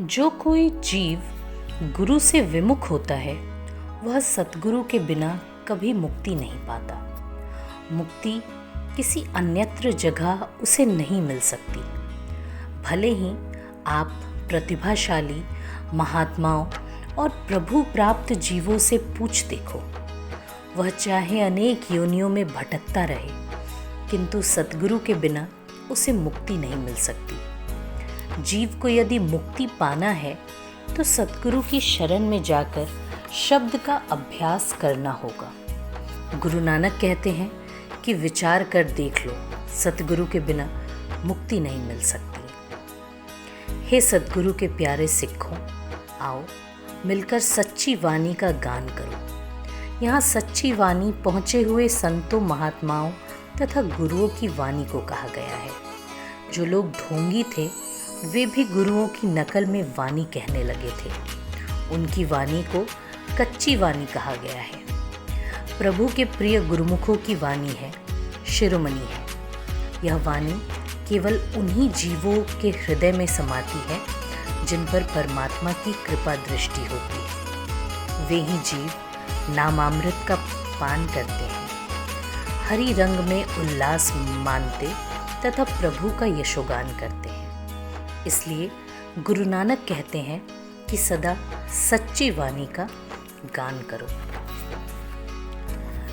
जो कोई जीव गुरु से विमुख होता है वह सतगुरु के बिना कभी मुक्ति नहीं पाता। मुक्ति किसी अन्यत्र जगह उसे नहीं मिल सकती। भले ही आप प्रतिभाशाली महात्माओं और प्रभु प्राप्त जीवों से पूछ देखो, वह चाहे अनेक योनियों में भटकता रहे किंतु सतगुरु के बिना उसे मुक्ति नहीं मिल सकती। जीव को यदि मुक्ति पाना है तो सतगुरु की शरण में जाकर शब्द का अभ्यास करना होगा। गुरु नानक कहते हैं कि विचार कर देख लो, सतगुरु के बिना मुक्ति नहीं मिल सकती। हे सतगुरु के प्यारे सिखों, आओ मिलकर सच्ची वाणी का गान करो। यहाँ सच्ची वाणी पहुँचे हुए संतों, महात्माओं तथा गुरुओं की वाणी को कहा गया है। जो लोग ढोंगी थे वे भी गुरुओं की नकल में वाणी कहने लगे थे। उनकी वाणी को कच्ची वाणी कहा गया है। प्रभु के प्रिय गुरुमुखों की वाणी है, शिरोमणि है। यह वाणी केवल उन्हीं जीवों के हृदय में समाती है जिन पर परमात्मा की कृपा दृष्टि होती है। वे ही जीव नामामृत का पान करते हैं, हरि रंग में उल्लास मानते तथा प्रभु का यशोगान करते हैं। इसलिए गुरु नानक कहते हैं कि सदा सच्ची वाणी का गान करो।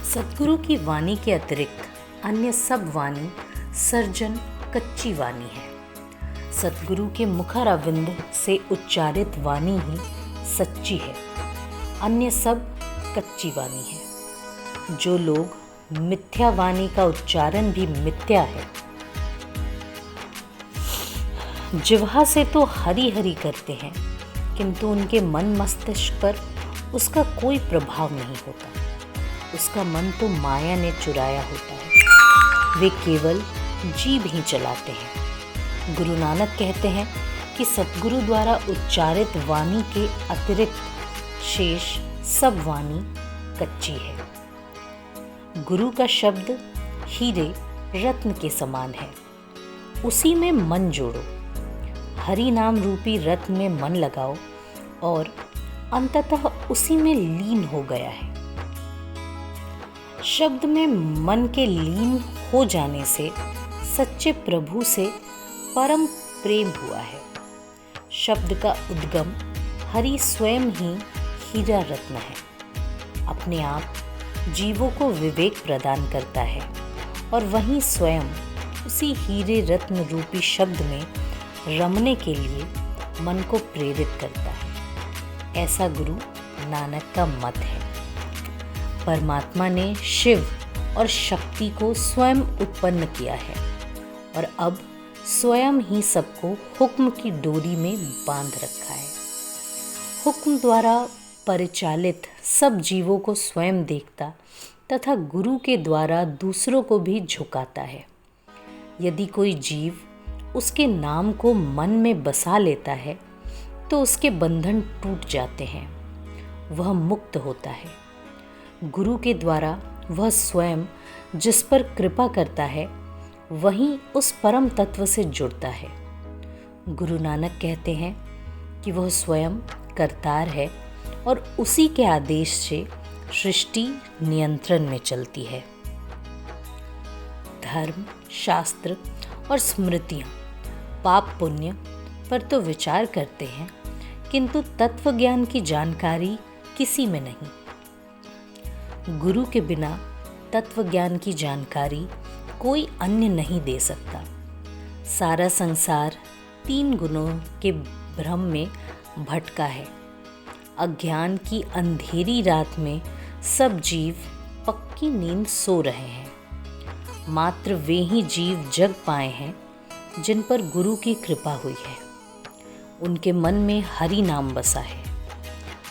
सतगुरु की वाणी के अतिरिक्त अन्य सब वाणी सर्जन कच्ची वाणी है। सतगुरु के मुखारविंद से उच्चारित वाणी ही सच्ची है, अन्य सब कच्ची वाणी है। जो लोग मिथ्या वाणी का उच्चारण भी मिथ्या है, जिह्वा से तो हरि हरि करते हैं किंतु उनके मन मस्तिष्क पर उसका कोई प्रभाव नहीं होता। उसका मन तो माया ने चुराया होता है, वे केवल जीभ ही चलाते हैं। गुरु नानक कहते हैं कि सतगुरु द्वारा उच्चारित वाणी के अतिरिक्त शेष सब वाणी कच्ची है। गुरु का शब्द हीरे रत्न के समान है, उसी में मन जोड़ो। हरि नाम रूपी रत्न में मन लगाओ और अंततः उसी में लीन हो गया है। शब्द में मन के लीन हो जाने से सच्चे प्रभु से परम प्रेम हुआ है। शब्द का उद्गम हरि स्वयं ही हीरा रत्न है। अपने आप जीवों को विवेक प्रदान करता है और वहीं स्वयं उसी हीरे रत्न रूपी शब्द में रमने के लिए मन को प्रेरित करता है। ऐसा गुरु नानक का मत है। परमात्मा ने शिव और शक्ति को स्वयं उत्पन्न किया है और अब स्वयं ही सबको हुक्म की डोरी में बांध रखा है। हुक्म द्वारा परिचालित सब जीवों को स्वयं देखता तथा गुरु के द्वारा दूसरों को भी झुकाता है। यदि कोई जीव उसके नाम को मन में बसा लेता है तो उसके बंधन टूट जाते हैं, वह मुक्त होता है। गुरु के द्वारा वह स्वयं जिस पर कृपा करता है वहीं उस परम तत्व से जुड़ता है। गुरु नानक कहते हैं कि वह स्वयं करतार है और उसी के आदेश से सृष्टि नियंत्रण में चलती है। धर्म, शास्त्र और स्मृतियाँ पाप पुण्य पर तो विचार करते हैं किंतु तत्व ज्ञान की जानकारी किसी में नहीं। गुरु के बिना तत्व ज्ञान की जानकारी कोई अन्य नहीं दे सकता। सारा संसार 3 गुणों के भ्रम में भटका है। अज्ञान की अंधेरी रात में सब जीव पक्की नींद सो रहे हैं। मात्र वे ही जीव जग पाए हैं जिन पर गुरु की कृपा हुई है। उनके मन में हरि नाम बसा है।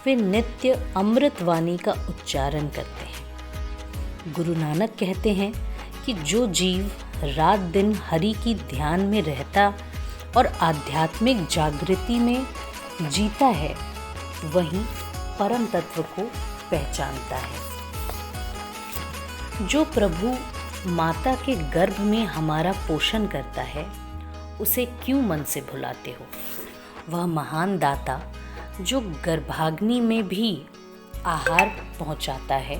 वे नित्य अमृत वाणी का उच्चारण करते हैं। गुरु नानक कहते हैं कि जो जीव रात दिन हरि की ध्यान में रहता और आध्यात्मिक जागृति में जीता है वही परम तत्व को पहचानता है। जो प्रभु माता के गर्भ में हमारा पोषण करता है उसे क्यों मन से भुलाते हो? वह महान दाता जो गर्भाग्नि में भी आहार पहुंचाता है,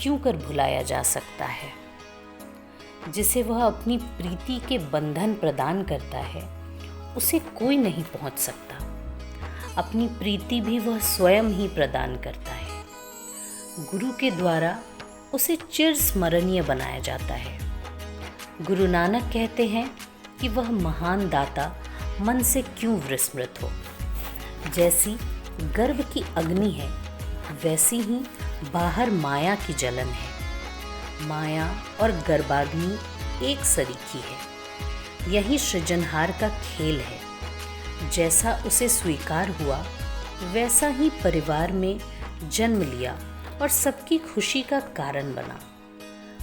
क्यों कर भुलाया जा सकता है। जिसे वह अपनी प्रीति के बंधन प्रदान करता है, उसे कोई नहीं पहुंच सकता। अपनी प्रीति भी वह स्वयं ही प्रदान करता है। गुरु के द्वारा उसे चिर स्मरणीय बनाया जाता है। गुरु नानक कहते हैं कि वह महान दाता मन से क्यों विस्मृत हो। जैसी गर्भ की अग्नि है, वैसी ही बाहर माया की जलन है। माया और गर्भाग्नि एक सरीखी है। यही सृजनहार का खेल है। जैसा उसे स्वीकार हुआ, वैसा ही परिवार में जन्म लिया और सबकी खुशी का कारण बना।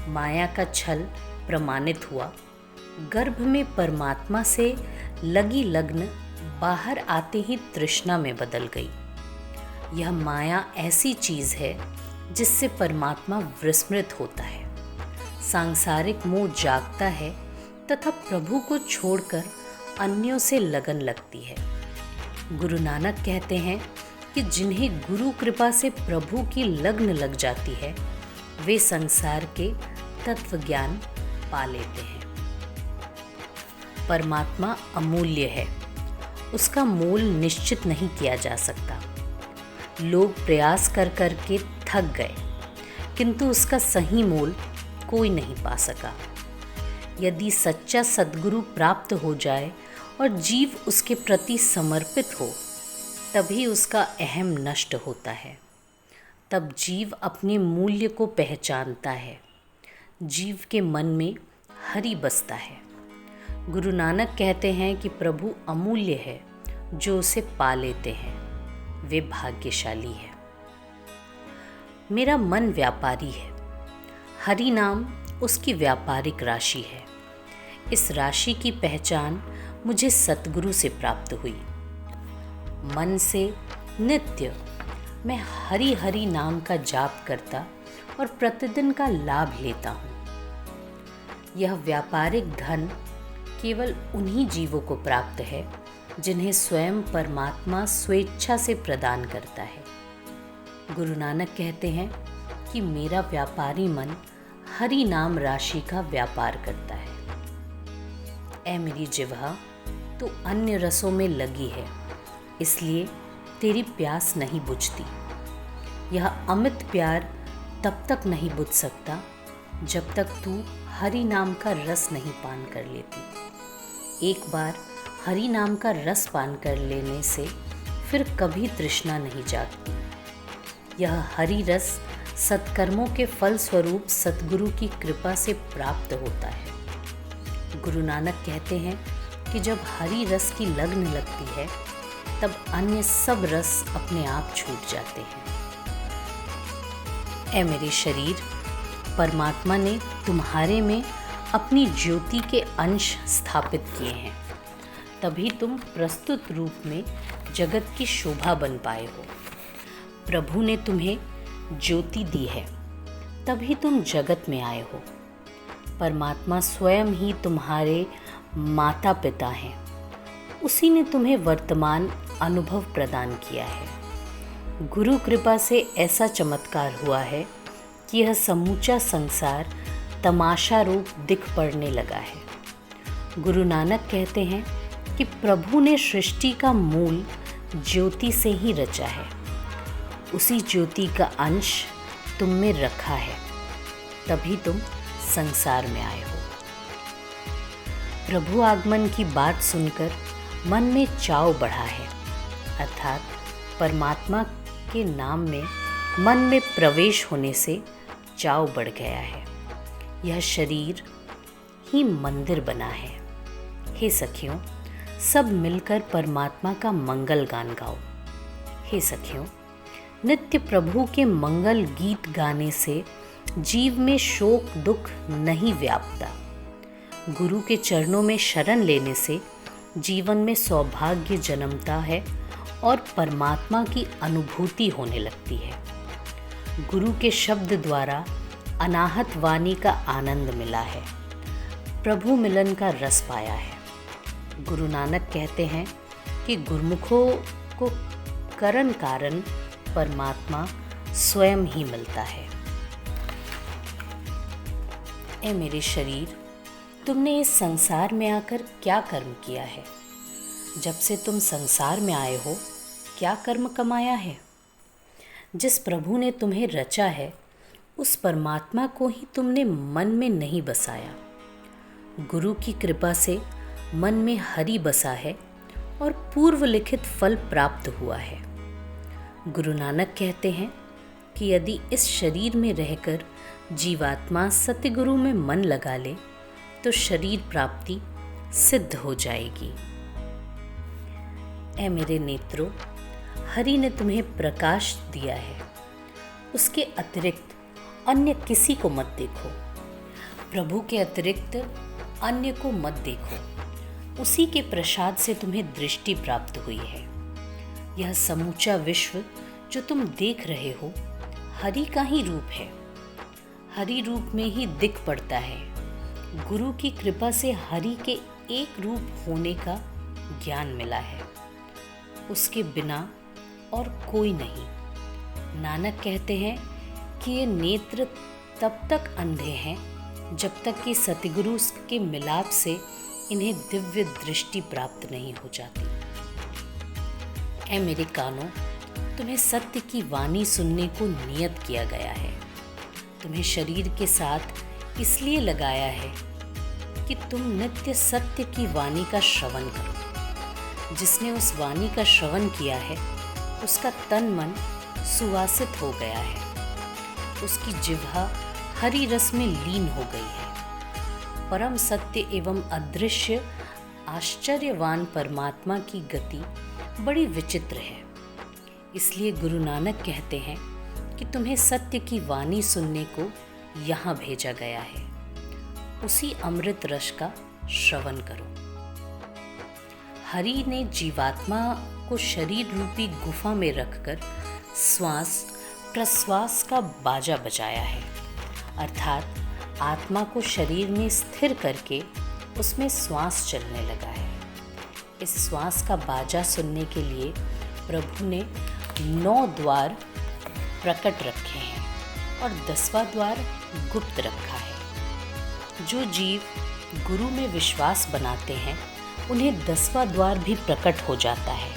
माया का छल प्रमाणित हुआ। गर्भ में परमात्मा से लगी लगन बाहर आते ही तृष्णा में बदल गई। यह माया ऐसी चीज है जिससे परमात्मा विस्मृत होता है। सांसारिक मोह जागता है तथा प्रभु को छोड़कर अन्यों से लगन लगती है। गुरु नानक कहते हैं कि जिन्हें गुरु कृपा से प्रभु की लगन लग जाती है, वे संसार के तत्व ज्ञान पा लेते हैं। परमात्मा अमूल्य है। उसका मोल निश्चित नहीं किया जा सकता। लोग प्रयास कर कर के थक गए, किंतु उसका सही मोल कोई नहीं पा सका। यदि सच्चा सद्गुरु प्राप्त हो जाए और जीव उसके प्रति समर्पित हो, तभी उसका अहम नष्ट होता है। तब जीव अपने मूल्य को पहचानता है। जीव के मन में हरि बसता है। गुरु नानक कहते हैं कि प्रभु अमूल्य है। जो उसे पा लेते हैं, वे भाग्यशाली है। मेरा मन व्यापारी है। हरि नाम उसकी व्यापारिक राशि है। इस राशि की पहचान मुझे सतगुरु से प्राप्त हुई। मन से नित्य मैं हरि हरि नाम का जाप करता और प्रतिदिन का लाभ लेता हूँ। यह व्यापारिक धन केवल उन्हीं जीवों को प्राप्त है जिन्हें स्वयं परमात्मा स्वेच्छा से प्रदान करता है। गुरु नानक कहते हैं कि मेरा व्यापारी मन हरि नाम राशि का व्यापार करता है। ऐ मेरी जिह्वा, तू अन्य रसों में लगी है, इसलिए तेरी प्यास नहीं बुझती। यह अमित प्यार तब तक नहीं बुझ सकता जब तक तू हरि नाम का रस नहीं पान कर लेती। एक बार हरि नाम का रस पान कर लेने से फिर कभी तृष्णा नहीं जागती। यह हरि रस सत्कर्मों के फल स्वरूप सतगुरु की कृपा से प्राप्त होता है। गुरु नानक कहते हैं कि जब हरि रस की लगन लगती है, तब अन्य सब रस अपने आप छूट जाते हैं। ऐ मेरे शरीर, परमात्मा ने तुम्हारे में अपनी ज्योति के अंश स्थापित किए हैं, तभी तुम प्रस्तुत रूप में जगत की शोभा बन पाए हो। प्रभु ने तुम्हें ज्योति दी है, तभी तुम जगत में आए हो। परमात्मा स्वयं ही तुम्हारे माता पिता हैं। उसी ने तुम्हें वर्तमान अनुभव प्रदान किया है। गुरु कृपा से ऐसा चमत्कार हुआ है कि यह समूचा संसार तमाशा रूप दिख पड़ने लगा है। गुरु नानक कहते हैं कि प्रभु ने सृष्टि का मूल ज्योति से ही रचा है। उसी ज्योति का अंश तुम में रखा है, तभी तुम संसार में आए हो। प्रभु आगमन की बात सुनकर मन में चाव बढ़ा है, अर्थात परमात्मा के नाम में मन में प्रवेश होने से चाव बढ़ गया है। यह शरीर ही मंदिर बना है। हे सखियों, सब मिलकर परमात्मा का मंगल गान गाओ। हे सखियों, नित्य प्रभु के मंगल गीत गाने से जीव में शोक दुख नहीं व्यापता। गुरु के चरणों में शरण लेने से जीवन में सौभाग्य जन्मता है और परमात्मा की अनुभूति होने लगती है। गुरु के शब्द द्वारा अनाहत वाणी का आनंद मिला है, प्रभु मिलन का रस पाया है। गुरु नानक कहते हैं कि गुरुमुखों को कारण कारण परमात्मा स्वयं ही मिलता है। ए मेरे शरीर, तुमने इस संसार में आकर क्या कर्म किया है? जब से तुम संसार में आए हो, क्या कर्म कमाया है? जिस प्रभु ने तुम्हें रचा है, उस परमात्मा को ही तुमने मन में नहीं बसाया। गुरु की कृपा से मन में हरि बसा है और पूर्व लिखित फल प्राप्त हुआ है। गुरु नानक कहते हैं कि यदि इस शरीर में रहकर जीवात्मा सतगुरु में मन लगा ले तो शरीर प्राप्ति सिद्ध हो जाएगी। ऐ मेरे नेत्रों, हरि ने तुम्हें प्रकाश दिया है, उसके अतिरिक्त अन्य किसी को मत देखो। प्रभु के अतिरिक्त अन्य को मत देखो। उसी के प्रसाद से तुम्हें दृष्टि प्राप्त हुई है। यह समूचा विश्व जो तुम देख रहे हो, हरि का ही रूप है। हरि रूप में ही दिख पड़ता है। गुरु की कृपा से हरि के एक रूप होने का ज्ञान मिला है। उसके बिना और कोई नहीं। नानक कहते हैं कि ये नेत्र तब तक अंधे हैं जब तक कि सतगुरु के मिलाप से इन्हें दिव्य दृष्टि प्राप्त नहीं हो जाती। ऐ मेरे कानों, तुम्हें सत्य की वाणी सुनने को नियत किया गया है। तुम्हें शरीर के साथ इसलिए लगाया है कि तुम नित्य सत्य की वाणी का श्रवण करो। जिसने उस वाणी का श्रवण किया है, उसका तन मन सुवासित हो गया है। उसकी जिह्वा हरि रस में लीन हो गई है। परम सत्य एवं अदृश्य आश्चर्यवान परमात्मा की गति बड़ी विचित्र है। इसलिए गुरु नानक कहते हैं कि तुम्हें सत्य की वाणी सुनने को यहाँ भेजा गया है। उसी अमृत रस का श्रवण करो। हरि ने जीवात्मा को शरीर रूपी गुफा में रखकर श्वास प्रश्वास का बाजा बजाया है, अर्थात आत्मा को शरीर में स्थिर करके उसमें श्वास चलने लगा है। इस श्वास का बाजा सुनने के लिए प्रभु ने 9 द्वार प्रकट रखे हैं और 10वां द्वार गुप्त रखा है। जो जीव गुरु में विश्वास बनाते हैं, उन्हें 10वां द्वार भी प्रकट हो जाता है।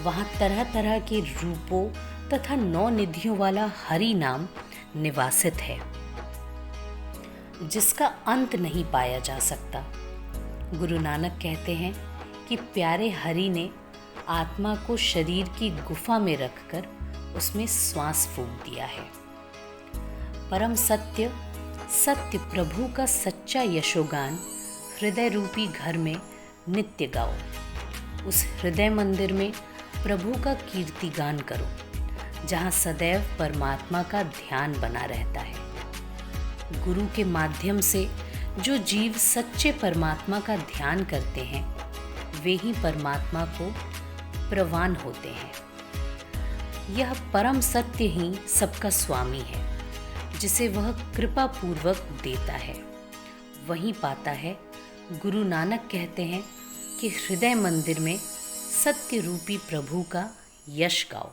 वहाँ तरह तरह के रूपों तथा 9 निधियों वाला हरि नाम निवासित है, जिसका अंत नहीं पाया जा सकता। गुरु नानक कहते हैं कि प्यारे हरि ने आत्मा को शरीर की गुफा में रखकर उसमें श्वास फूंक दिया है। परम सत्य सत्य प्रभु का सच्चा यशोगान हृदय रूपी घर में नित्य गाओ। उस हृदय मंदिर में प्रभु का कीर्तिगान करो, जहाँ सदैव परमात्मा का ध्यान बना रहता है। गुरु के माध्यम से जो जीव सच्चे परमात्मा का ध्यान करते हैं, वे ही परमात्मा को प्रवान होते हैं। यह परम सत्य ही सबका स्वामी है, जिसे वह कृपा पूर्वक देता है, वही पाता है। गुरु नानक कहते हैं कि हृदय मंदिर में सत्य रूपी प्रभु का यश गाओ।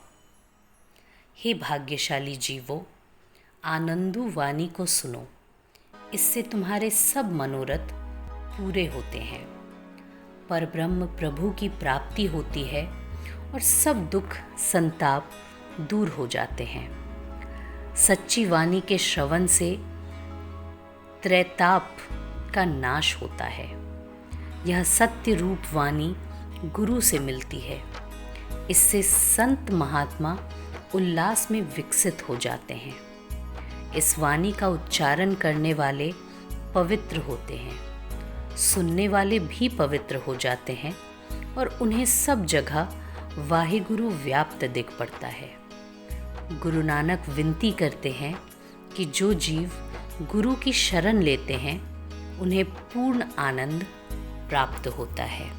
हे भाग्यशाली जीवों, आनंदु वाणी को सुनो, इससे तुम्हारे सब मनोरथ पूरे होते हैं। परब्रह्म प्रभु की प्राप्ति होती है और सब दुख संताप दूर हो जाते हैं। सच्ची वाणी के श्रवण से त्रैताप का नाश होता है। यह सत्य रूप वाणी गुरु से मिलती है। इससे संत महात्मा उल्लास में विकसित हो जाते हैं। इस वाणी का उच्चारण करने वाले पवित्र होते हैं, सुनने वाले भी पवित्र हो जाते हैं और उन्हें सब जगह वाहिगुरु व्याप्त दिख पड़ता है। गुरु नानक विनती करते हैं कि जो जीव गुरु की शरण लेते हैं, उन्हें पूर्ण आनंद प्राप्त होता है।